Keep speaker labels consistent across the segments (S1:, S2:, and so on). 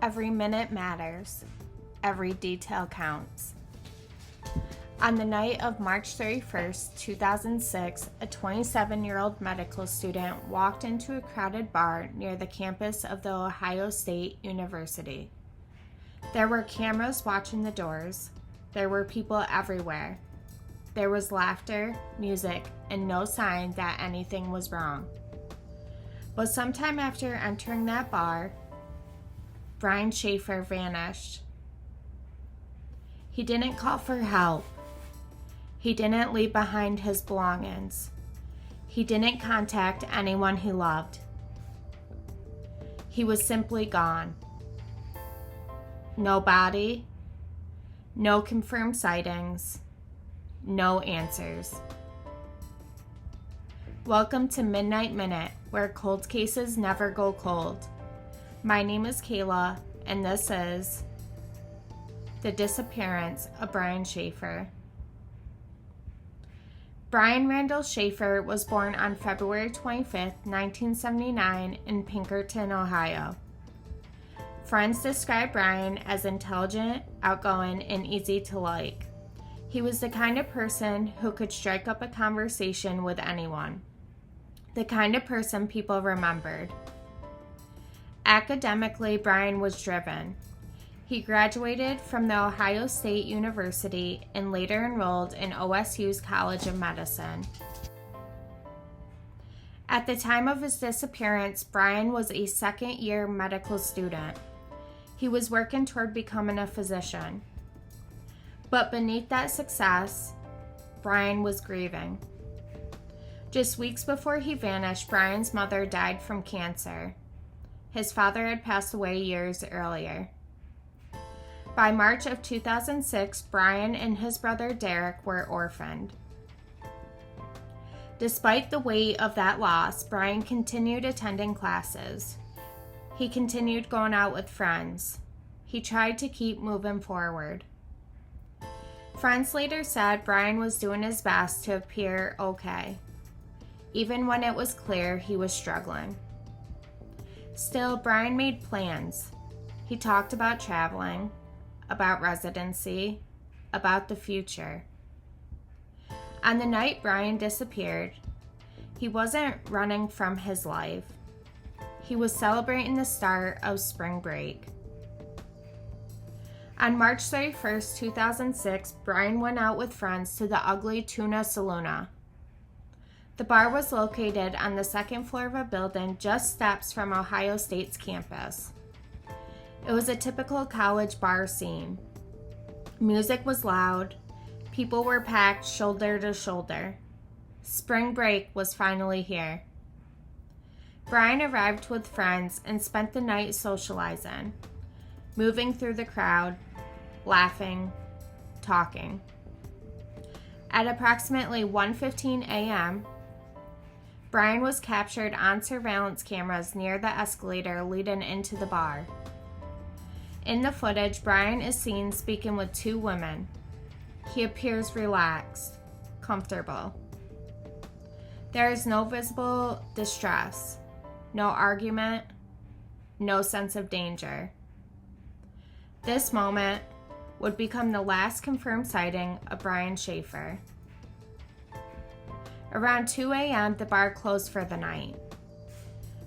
S1: Every minute matters. Every detail counts. On the night of March 31st, 2006, a 27-year-old medical student walked into a crowded bar near the campus of the Ohio State University. There were cameras watching the doors. There were people everywhere. There was laughter, music, and no sign that anything was wrong. But sometime after entering that bar, Brian Shaffer vanished. He didn't call for help. He didn't leave behind his belongings. He didn't contact anyone he loved. He was simply gone. No body, no confirmed sightings, no answers. Welcome to Midnight Minute, where cold cases never go cold. My name is Kayla, and this is The Disappearance of Brian Shaffer. Brian Randall Shaffer was born on February 25, 1979 in Pinkerton, Ohio. Friends describe Brian as intelligent, outgoing, and easy to like. He was the kind of person who could strike up a conversation with anyone. The kind of person people remembered. Academically, Brian was driven. He graduated from the Ohio State University and later enrolled in OSU's College of Medicine. At the time of his disappearance, Brian was a second-year medical student. He was working toward becoming a physician. But beneath that success, Brian was grieving. Just weeks before he vanished, Brian's mother died from cancer. His father had passed away years earlier. By March of 2006, Brian and his brother Derek were orphaned. Despite the weight of that loss, Brian continued attending classes. He continued going out with friends. He tried to keep moving forward. Friends later said Brian was doing his best to appear okay, even when it was clear he was struggling. Still, Brian made plans. He talked about traveling, about residency, about the future. On the night Brian disappeared, he wasn't running from his life. He was celebrating the start of spring break. On March 31st, 2006, Brian went out with friends to the Ugly Tuna Saloona. The bar was located on the second floor of a building just steps from Ohio State's campus. It was a typical college bar scene. Music was loud. People were packed shoulder to shoulder. Spring break was finally here. Brian arrived with friends and spent the night socializing, moving through the crowd, laughing, talking. At approximately 1:15 a.m., Brian was captured on surveillance cameras near the escalator leading into the bar. In the footage, Brian is seen speaking with two women. He appears relaxed, comfortable. There is no visible distress, no argument, no sense of danger. This moment would become the last confirmed sighting of Brian Shaffer. Around 2 a.m., the bar closed for the night.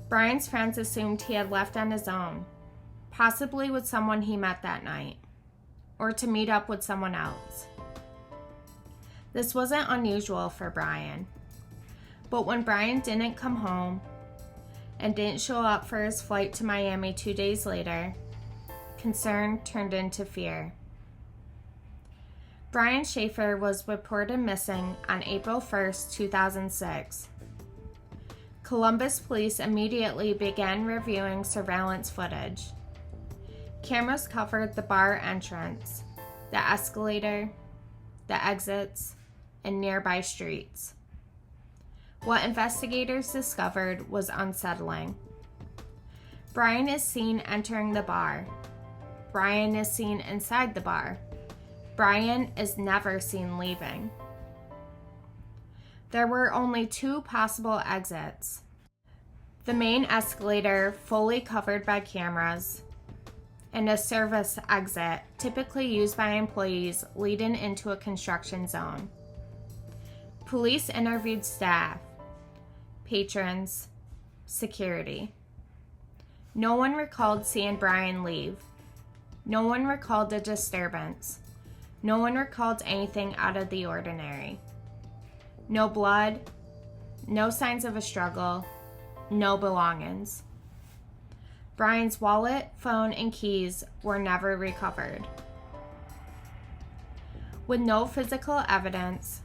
S1: Brian's friends assumed he had left on his own, possibly with someone he met that night, or to meet up with someone else. This wasn't unusual for Brian, but when Brian didn't come home and didn't show up for his flight to Miami 2 days later, concern turned into fear. Brian Shaffer was reported missing on April 1st, 2006. Columbus police immediately began reviewing surveillance footage. Cameras covered the bar entrance, the escalator, the exits, and nearby streets. What investigators discovered was unsettling. Brian is seen entering the bar. Brian is seen inside the bar. Brian is never seen leaving. There were only two possible exits. The main escalator, fully covered by cameras, and a service exit, typically used by employees leading into a construction zone. Police interviewed staff, patrons, security. No one recalled seeing Brian leave. No one recalled a disturbance. No one recalled anything out of the ordinary. No blood, no signs of a struggle, no belongings. Brian's wallet, phone, and keys were never recovered. With no physical evidence,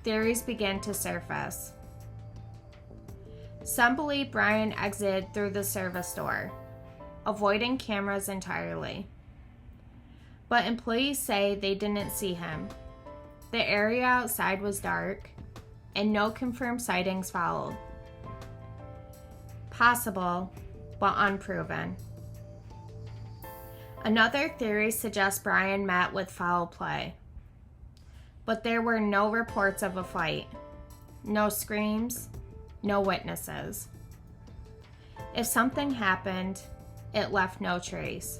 S1: theories began to surface. Some believe Brian exited through the service door, avoiding cameras entirely. But employees say they didn't see him. The area outside was dark, and no confirmed sightings followed. Possible, but unproven. Another theory suggests Brian met with foul play, but there were no reports of a fight, no screams, no witnesses. If something happened, it left no trace.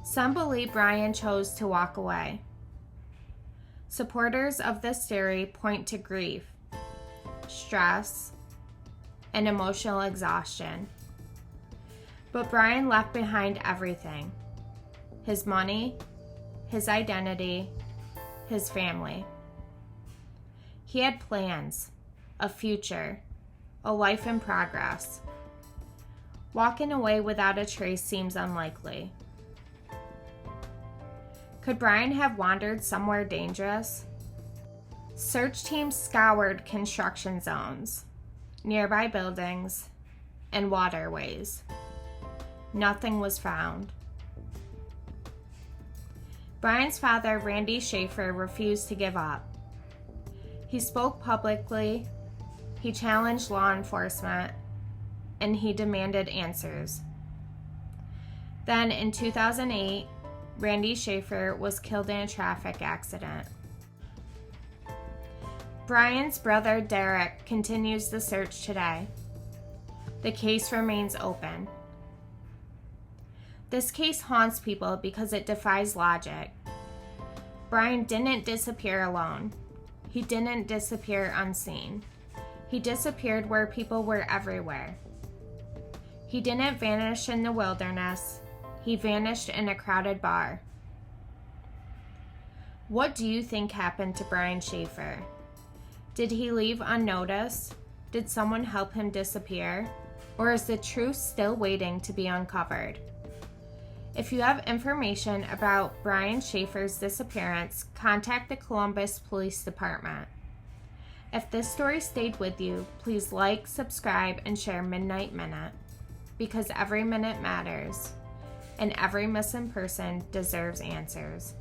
S1: Some believe Brian chose to walk away. Supporters of this theory point to grief, stress, and emotional exhaustion. But Brian left behind everything: his money, his identity, his family. He had plans, a future, a life in progress. Walking away without a trace seems unlikely. Could Brian have wandered somewhere dangerous? Search teams scoured construction zones, nearby buildings, and waterways. Nothing was found. Brian's father, Randy Shaffer, refused to give up. He spoke publicly, he challenged law enforcement, and he demanded answers. Then, in 2008, Randy Shaffer was killed in a traffic accident. Brian's brother, Derek, continues the search today. The case remains open. This case haunts people because it defies logic. Brian didn't disappear alone. He didn't disappear unseen. He disappeared where people were everywhere. He didn't vanish in the wilderness. He vanished in a crowded bar. What do you think happened to Brian Shaffer? Did he leave unnoticed? Did someone help him disappear? Or is the truth still waiting to be uncovered? If you have information about Brian Shaffer's disappearance, contact the Columbus Police Department. If this story stayed with you, please like, subscribe, and share Midnight Minute, because every minute matters, and every missing person deserves answers.